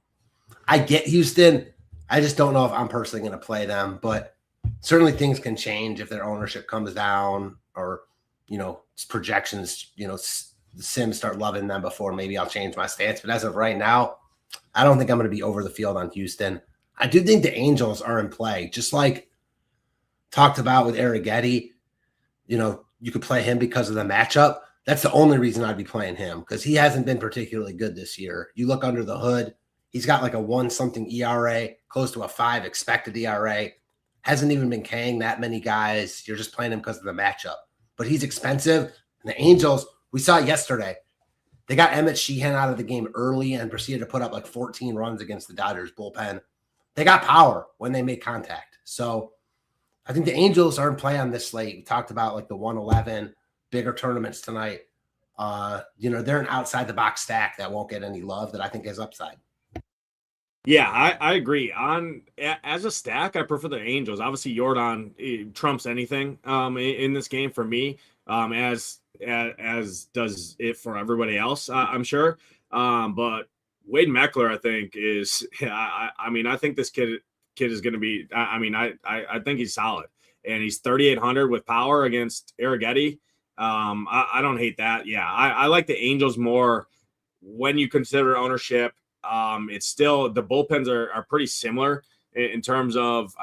I get Houston. I just don't know if I'm personally going to play them, but certainly things can change if their ownership comes down or, projections, the Sims start loving them before maybe I'll change my stance. But as of right now, I don't think I'm going to be over the field on Houston. I do think the Angels are in play, just like talked about with Arrighetti. You could play him because of the matchup. That's the only reason I'd be playing him, because he hasn't been particularly good this year. You look under the hood, he's got like a 1-something ERA, close to a 5 expected ERA. Hasn't even been K'ing that many guys. You're just playing him because of the matchup. But he's expensive. And the Angels, we saw it yesterday. They got Emmett Sheehan out of the game early and proceeded to put up like 14 runs against the Dodgers bullpen. They got power when they made contact. So I think the Angels are in play on this slate. We talked about like the 111 bigger tournaments tonight. They're an outside the box stack that won't get any love that I think has upside. Yeah, I agree. As a stack, I prefer the Angels. Obviously, Jordan trumps anything in this game for me, as does it for everybody else, I'm sure. But Wade Meckler, I think, is I think this kid kid is going to be. I think he's solid, and he's 3,800 with power against Arrighetti. I don't hate that. Yeah, I like the Angels more when you consider ownership. It's still the bullpens are pretty similar in terms of,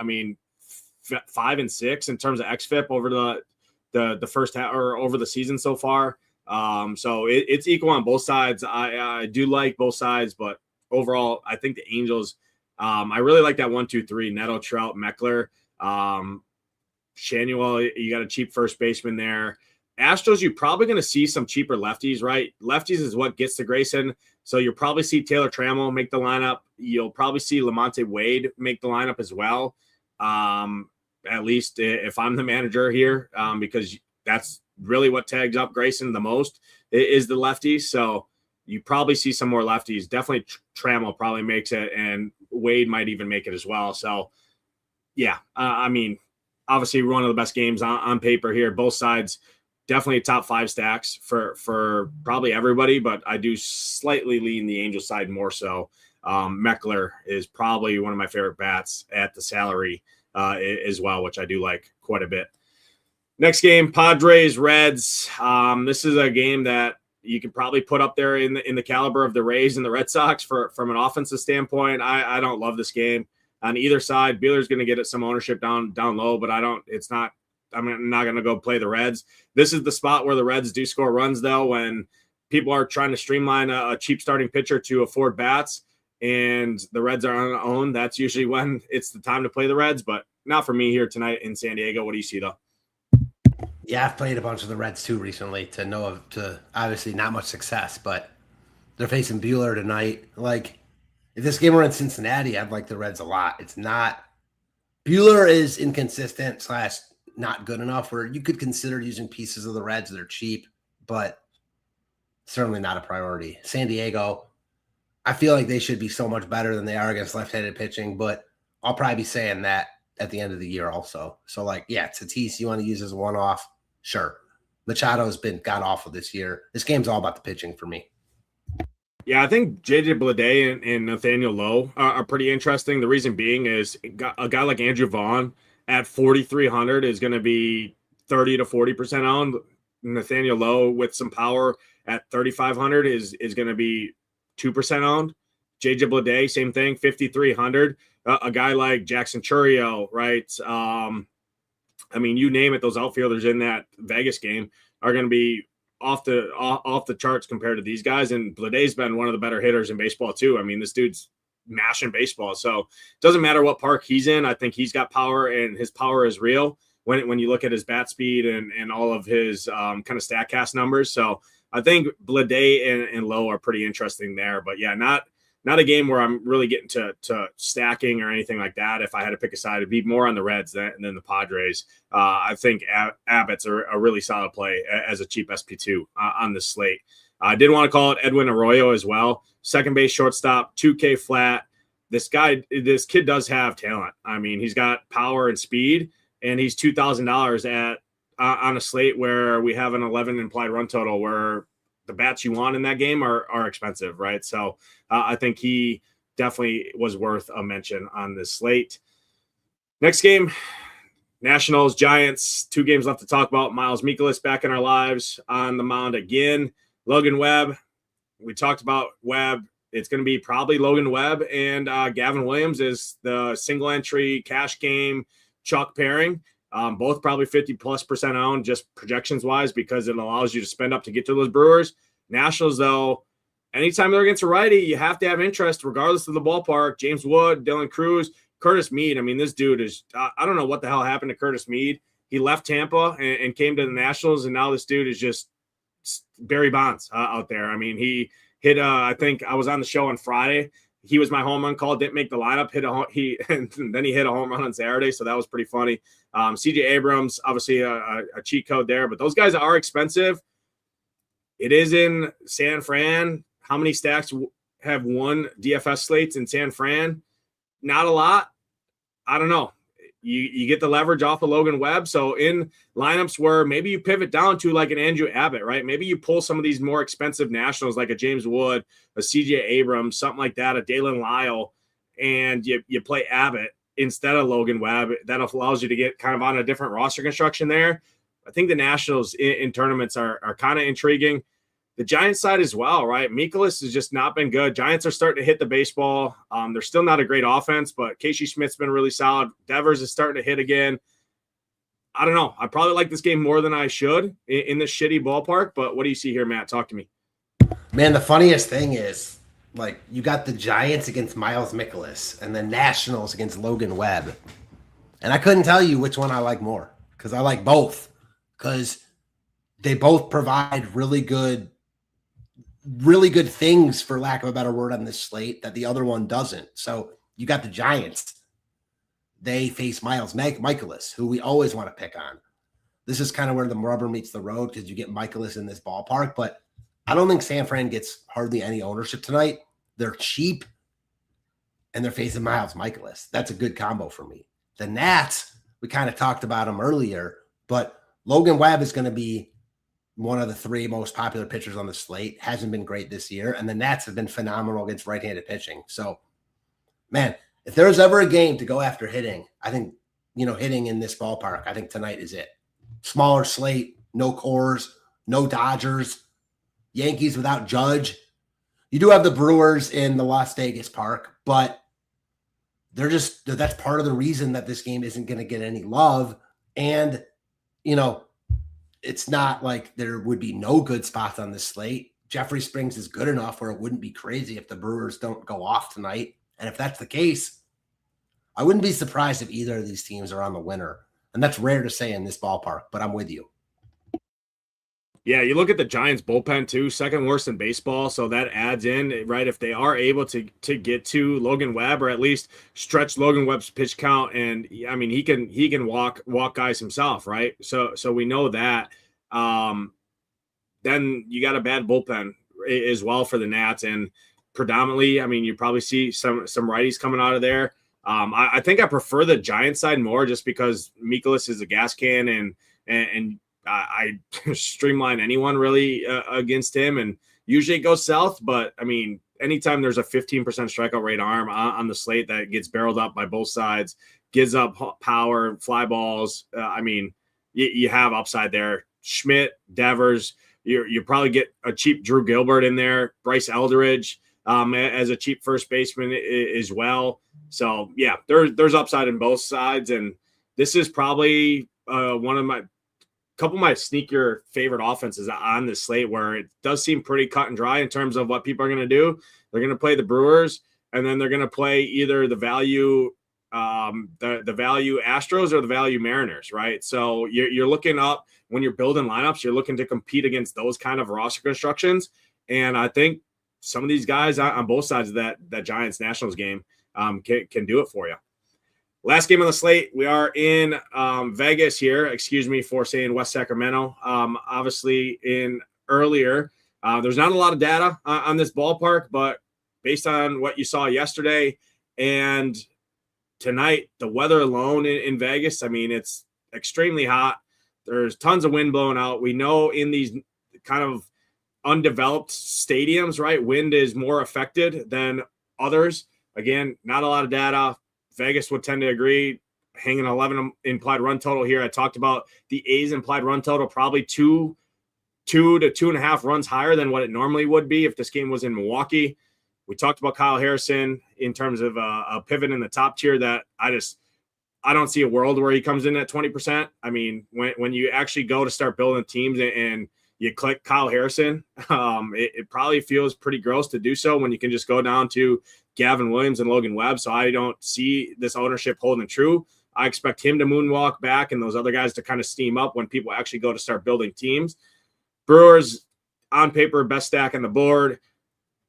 5 and 6 in terms of xFIP over the first half or over the season so far. So it's equal on both sides. I do like both sides, but overall, I think the Angels. I really like that 1-2-3: Neto, Trout, Meckler, Shanuel. You got a cheap first baseman there. Astros, you're probably going to see some cheaper lefties, right? Lefties is what gets to Grayson. So you'll probably see Taylor Trammell make the lineup. You'll probably see Lamonte Wade make the lineup as well. At least if I'm the manager here, because that's really what tags up Grayson the most is the lefties. So you probably see some more lefties. Definitely Trammell probably makes it, and Wade might even make it as well. So, yeah, obviously one of the best games on paper here. Both sides definitely top 5 stacks for probably everybody, but I do slightly lean the Angels side more so. Meckler is probably one of my favorite bats at the salary as well, which I do like quite a bit. Next game, Padres Reds. This is a game that you could probably put up there in the caliber of the Rays and the Red Sox from an offensive standpoint. I don't love this game on either side. Beeler's going to get some ownership down low, but I'm not going to go play the Reds. This is the spot where the Reds do score runs, though, when people are trying to streamline a cheap starting pitcher to afford bats, and the Reds are unowned. That's usually when it's the time to play the Reds, but not for me here tonight in San Diego. What do you see, though? Yeah, I've played a bunch of the Reds too recently to obviously not much success, but they're facing Buehler tonight. Like, if this game were in Cincinnati, I'd like the Reds a lot. It's not. Buehler is inconsistent / not good enough where you could consider using pieces of the Reds. They're cheap, but certainly not a priority. San Diego, I feel like they should be so much better than they are against left-handed pitching, but I'll probably be saying that at the end of the year also. So, Tatis, you want to use as a one-off? Sure. Machado's been god-awful this year. This game's all about the pitching for me. Yeah, I think J.J. Bleday and Nathaniel Lowe are pretty interesting. The reason being is a guy like Andrew Vaughn at 4,300 is going to be 30 to 40% owned. Nathaniel Lowe with some power at 3,500 is going to be 2% owned. J.J. Bleday, same thing, 5,300. A guy like Jackson Chourio, right? You name it, those outfielders in that Vegas game are going to be off the charts compared to these guys. And Bleday's been one of the better hitters in baseball too. This dude's mashing baseball. So it doesn't matter what park he's in. I think he's got power, and his power is real when you look at his bat speed and all of his kind of StatCast numbers. So I think Bleday and Lowe are pretty interesting there. But yeah, not a game where I'm really getting to stacking or anything like that. If I had to pick a side, it'd be more on the Reds than the Padres. I think Abbott's a really solid play as a cheap SP2 on this slate. I did want to call it Edwin Arroyo as well. Second base, shortstop, 2K flat. This kid does have talent. He's got power and speed, and he's $2,000 on a slate where we have an 11 implied run total, where the bats you want in that game are expensive, right? So I think he definitely was worth a mention on this slate. Next game, Nationals, Giants, 2 games left to talk about. Miles Mikolas back in our lives on the mound again. Logan Webb, we talked about Webb. It's going to be probably Logan Webb and Gavin Williams is the single entry cash game chalk pairing. Both probably 50+% owned just projections wise, because it allows you to spend up to get to those Brewers. Nationals, though, anytime they're against a righty, you have to have interest regardless of the ballpark. James Wood, Dylan Cruz, Curtis Mead. This dude is, I don't know what the hell happened to Curtis Mead. He left Tampa and came to the Nationals, and now this dude is just Barry Bonds out there. He hit, I think I was on the show on Friday. He was my home run call, didn't make the lineup, and then he hit a home run on Saturday, so that was pretty funny. CJ Abrams, obviously a cheat code there, but those guys are expensive. It is in San Fran. How many stacks have won DFS slates in San Fran? Not a lot. I don't know. You get the leverage off of Logan Webb. So in lineups where maybe you pivot down to like an Andrew Abbott, right? Maybe you pull some of these more expensive Nationals like a James Wood, a CJ Abrams, something like that, a Dalen Lyle, and you play Abbott. instead of Logan Webb. That allows you to get kind of on a different roster construction there. I think the Nationals in tournaments are kind of intriguing. The Giants side as well, right? Mikolas has just not been good. Giants are starting to hit the baseball. They're still not a great offense, but Casey Schmidt's been really solid. Devers is starting to hit again. I don't know. I probably like this game more than I should in this shitty ballpark, but what do you see here, Matt? Talk to me. Man, the funniest thing is, like, you got the Giants against Miles Mikolas and the Nationals against Logan Webb. And I couldn't tell you which one I like more because I like both because they both provide really good things, for lack of a better word, on this slate that the other one doesn't. So you got the Giants. They face Miles Mikolas, who we always want to pick on. This is kind of where the rubber meets the road because you get Mikolas in this ballpark, but I don't think San Fran gets hardly any ownership tonight. They're cheap, and they're facing Miles Mikolas. That's a good combo for me. The Nats, we kind of talked about them earlier, but Logan Webb is going to be one of the 3 most popular pitchers on the slate. Hasn't been great this year, and the Nats have been phenomenal against right-handed pitching. So, man, if there's ever a game to go after hitting, I think, hitting in this ballpark, I think tonight is it. Smaller slate, no Coors, no Dodgers, Yankees without Judge. You do have the Brewers in the Las Vegas park, but that's part of the reason that this game isn't going to get any love. And, it's not like there would be no good spots on this slate. Jeffrey Springs is good enough where it wouldn't be crazy if the Brewers don't go off tonight. And if that's the case, I wouldn't be surprised if either of these teams are on the winner. And that's rare to say in this ballpark, but I'm with you. Yeah, you look at the Giants bullpen too, second worst in baseball. So that adds in, right? If they are able to get to Logan Webb or at least stretch Logan Webb's pitch count, and I mean he can walk guys himself, right? So we know that. Then you got a bad bullpen as well for the Nats, and predominantly, I mean, you probably see some righties coming out of there. I think I prefer the Giants side more just because Mikolas is a gas can, and I streamline anyone really against him, and usually it goes south. But I mean, anytime there's a 15% strikeout rate arm on the slate that gets barreled up by both sides, gives up power, fly balls. I mean, you have upside there. Schmidt, Devers, you probably get a cheap Drew Gilbert in there, Bryce Eldridge as a cheap first baseman as well. So yeah, there's upside in both sides, and this is probably one of my couple of my sneakier favorite offenses on this slate, where it does seem pretty cut and dry in terms of what people are going to do. They're going to play the Brewers, and then they're going to play either the value Astros or the value Mariners, right? So you're looking up when you're building lineups, you're looking to compete against those kind of roster constructions. And I think some of these guys on both sides of that Giants Nationals game can do it for you. Last game on the slate, we are in Vegas here. Excuse me for saying West Sacramento. Obviously, in earlier, there's not a lot of data on this ballpark, but based on what you saw yesterday and tonight, the weather alone in Vegas, I mean, it's extremely hot. There's tons of wind blowing out. We know in these kind of undeveloped stadiums, right, wind is more affected than others. Again, not a lot of data. Vegas would tend to agree. Hanging 11 implied run total here. I talked about the A's implied run total, probably two to 2.5 runs higher than what it normally would be if this game was in Milwaukee. We talked about Kyle Harrison in terms of a pivot in the top tier that I don't see a world where he comes in at 20%. I mean, when you actually go to start building teams and you click Kyle Harrison, it probably feels pretty gross to do so when you can just go down to Gavin Williams and Logan Webb. So I don't see this ownership holding true. I expect him to moonwalk back and those other guys to kind of steam up when people actually go to start building teams. Brewers, on paper, best stack on the board.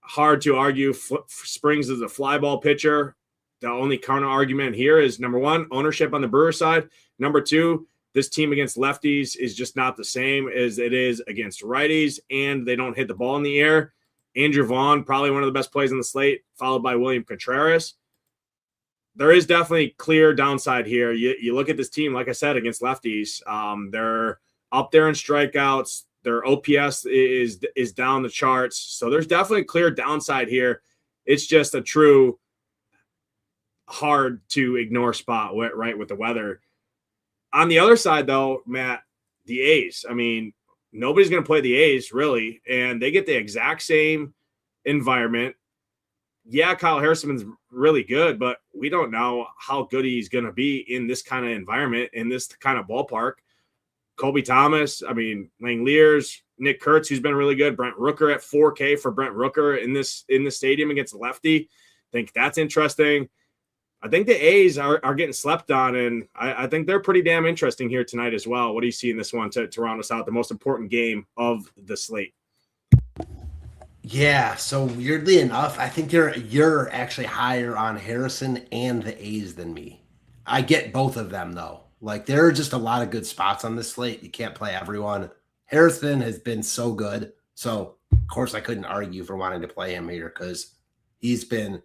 Hard to argue. Springs is a fly ball pitcher. The only counter argument here is, number one, ownership on the Brewer side. Number two, this team against lefties is just not the same as it is against righties, and they don't hit the ball in the air. Andrew Vaughn, probably one of the best plays on the slate, followed by William Contreras. There is definitely clear downside here. You look at this team, like I said, against lefties. They're up there in strikeouts. Their OPS is down the charts. So there's definitely clear downside here. It's just a true hard to ignore spot, right, with the weather. On the other side, though, Matt, the A's. I mean, nobody's going to play the A's, really, and they get the exact same environment. Yeah, Kyle Harrison's really good, but we don't know how good he's going to be in this kind of environment, in this kind of ballpark. Kobe Thomas, I mean, Langeliers, Nick Kurtz, who's been really good. Brent Rooker at 4K for Brent Rooker in this stadium against lefty. I think that's interesting. I think the A's are getting slept on, and I think they're pretty damn interesting here tonight as well. What do you see in this one to round us out, the most important game of the slate? Yeah, so weirdly enough, I think you're actually higher on Harrison and the A's than me. I get both of them, though. Like, there are just a lot of good spots on this slate. You can't play everyone. Harrison has been so good. So, of course, I couldn't argue for wanting to play him here because he's been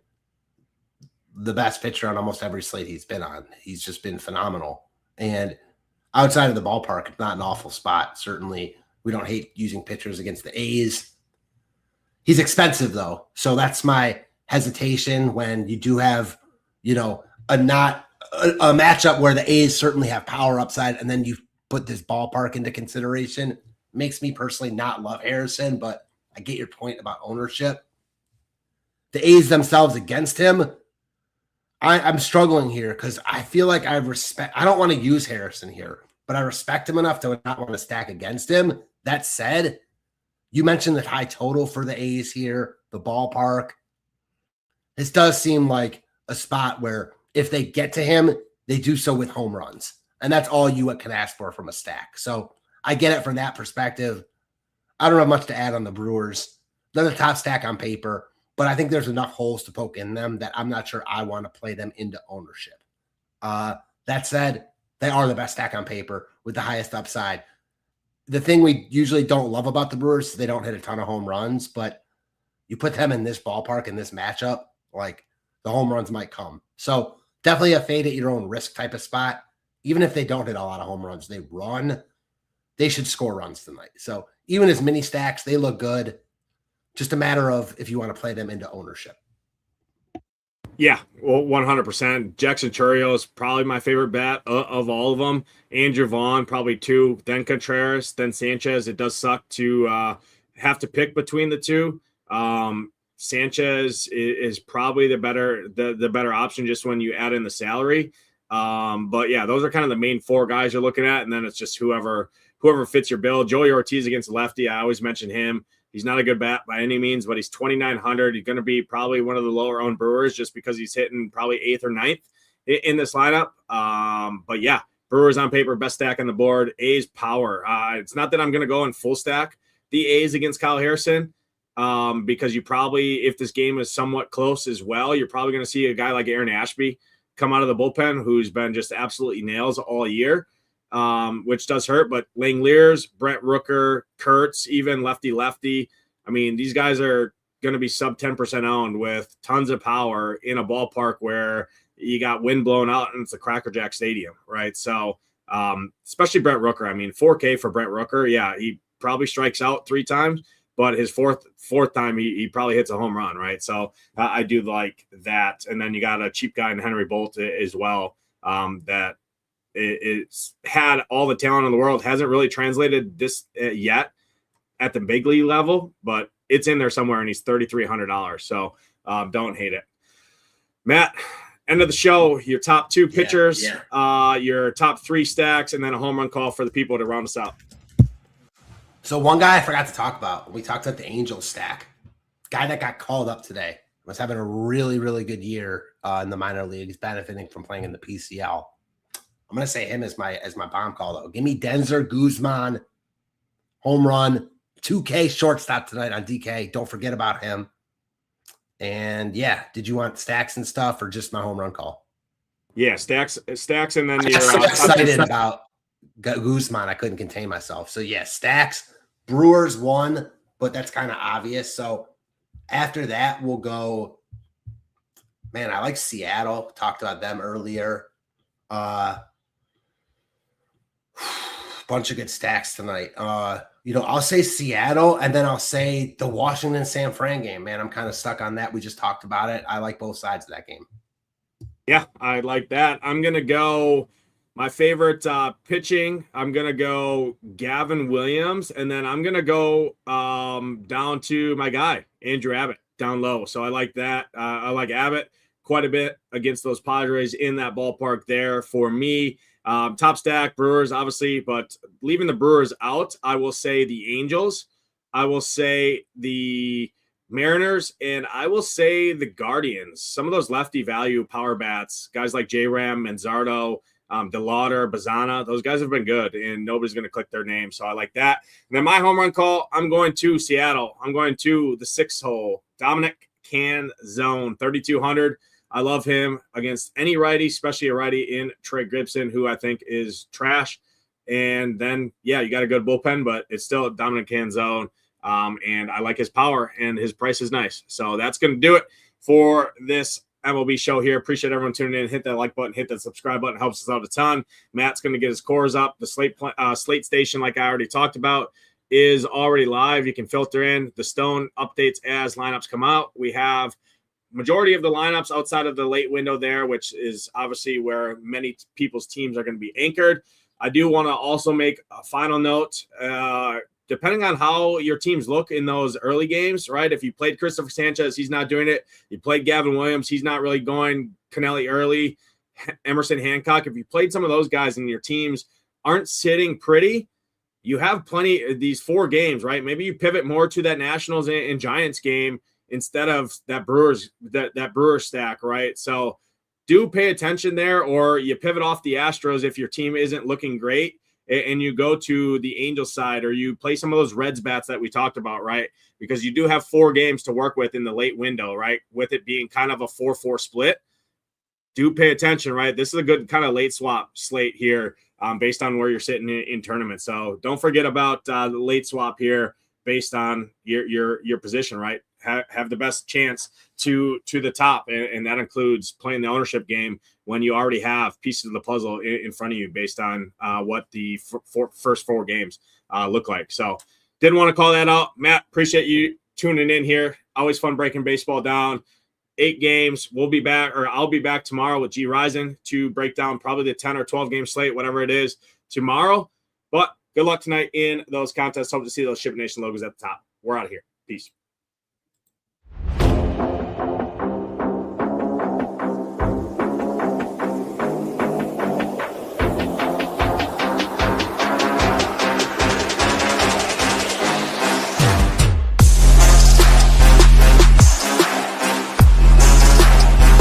the best pitcher on almost every slate he's been on. He's just been phenomenal. And outside of the ballpark, it's not an awful spot. Certainly, we don't hate using pitchers against the A's. He's expensive, though. So that's my hesitation when you do have, a matchup where the A's certainly have power upside, and then you put this ballpark into consideration. Makes me personally not love Harrison, but I get your point about ownership. The A's themselves against him, I'm struggling here because I feel like I don't want to use Harrison here, but I respect him enough to not want to stack against him. That said, you mentioned the high total for the A's here, the ballpark. This does seem like a spot where if they get to him, they do so with home runs. And that's all you can ask for from a stack. So I get it from that perspective. I don't have much to add on the Brewers. They're the top stack on paper, but I think there's enough holes to poke in them that I'm not sure I want to play them into ownership. That said, they are the best stack on paper with the highest upside. The thing we usually don't love about the Brewers is they don't hit a ton of home runs, but you put them in this ballpark, in this matchup, like the home runs might come. So definitely a fade at your own risk type of spot. Even if they don't hit a lot of home runs, they should score runs tonight. So even as mini stacks, they look good. Just a matter of if you want to play them into ownership. Yeah, well, 100%. Jackson Chourio is probably my favorite bet of all of them. Andrew Vaughn, probably 2. Then Contreras, then Sanchez. It does suck to have to pick between the two. Sanchez is probably the better option just when you add in the salary. But yeah, those are kind of the main 4 guys you're looking at, and then it's just whoever fits your bill. Joey Ortiz against lefty. I always mention him. He's not a good bat by any means, but he's 2,900. He's going to be probably one of the lower-owned Brewers just because he's hitting probably 8th or 9th in this lineup. But yeah, Brewers on paper, best stack on the board. A's power. It's not that I'm going to go in full stack the A's against Kyle Harrison because you probably, if this game is somewhat close as well, you're probably going to see a guy like Aaron Ashby come out of the bullpen who's been just absolutely nails all year. Which does hurt, but Langeliers, Brent Rooker, Kurtz, even lefty. I mean, these guys are going to be sub 10% owned with tons of power in a ballpark where you got wind blown out and it's a Cracker Jack Stadium, right? So, especially Brent Rooker. I mean, 4K for Brent Rooker. Yeah, he probably strikes out 3 times, but his fourth time he probably hits a home run, right? So I do like that. And then you got a cheap guy in Henry Bolt as well that it's had all the talent in the world, hasn't really translated this yet at the big league level, but it's in there somewhere, and he's $3,300. So don't hate it. Matt, end of the show, your top 2 pitchers, your top 3 stacks, and then a home run call for the people to round us out. So one guy I forgot to talk about, we talked about the Angels stack. Guy that got called up today was having a really, really good year in the minor leagues, benefiting from playing in the PCL. I'm going to say him as my bomb call, though. Give me Denzer Guzman, home run, 2K shortstop tonight on DK. Don't forget about him. And, yeah, did you want stacks and stuff or just my home run call? Yeah, stacks, and then you're so excited about Guzman, I couldn't contain myself. So, yeah, stacks. Brewers won, but that's kind of obvious. So, after that, we'll go – man, I like Seattle. Talked about them earlier. Bunch of good stacks tonight. I'll say Seattle, and then I'll say the Washington San Fran game. Man, I'm kind of stuck on that. We just talked about it. I like both sides of that game. Yeah, I like that. I'm going to go my favorite pitching. I'm going to go Gavin Williams, and then I'm going to go down to my guy, Andrew Abbott, down low. So I like that. I like Abbott quite a bit against those Padres in that ballpark there for me. Top stack, Brewers, obviously, but leaving the Brewers out, I will say the Angels. I will say the Mariners, and I will say the Guardians. Some of those lefty value power bats, guys like J-Ram, Manzardo, DeLauder, Bazana, those guys have been good, and nobody's going to click their name, so I like that. And then my home run call, I'm going to Seattle. I'm going to the 6th hole. Dominic Canzone, 3,200. I love him against any righty, especially a righty in Trey Gibson, who I think is trash. And then, yeah, you got a good bullpen, but it's still Dominic Canzone. And I like his power, and his price is nice. So that's going to do it for this MLB show here. Appreciate everyone tuning in. Hit that like button, hit that subscribe button. Helps us out a ton. Matt's going to get his cores up. The Slate station, like I already talked about, is already live. You can filter in the Stone updates as lineups come out. We have majority of the lineups outside of the late window there, which is obviously where many people's teams are going to be anchored. I do want to also make a final note. Depending on how your teams look in those early games, right? If you played Christopher Sanchez, he's not doing it. You played Gavin Williams, he's not really going. Canelli early, Emerson Hancock. If you played some of those guys and your teams aren't sitting pretty, you have plenty of these 4 games, right? Maybe you pivot more to that Nationals and Giants game instead of that Brewers stack, right? So do pay attention there, or you pivot off the Astros if your team isn't looking great, and you go to the Angels side, or you play some of those Reds bats that we talked about, right? Because you do have 4 games to work with in the late window, right? With it being kind of a 4-4 split. Do pay attention, right? This is a good kind of late swap slate here based on where you're sitting in tournaments. So don't forget about the late swap here based on your position, right? Have the best chance to the top, and that includes playing the ownership game when you already have pieces of the puzzle in front of you based on what the first 4 games look like. So didn't want to call that out. Matt, appreciate you tuning in here. Always fun breaking baseball down. 8 games. We'll be back, or I'll be back tomorrow with G Rising to break down probably the 10 or 12 game slate, whatever it is, tomorrow. But good luck tonight in those contests. Hope to see those Ship Nation logos at the top. We're out of here. Peace.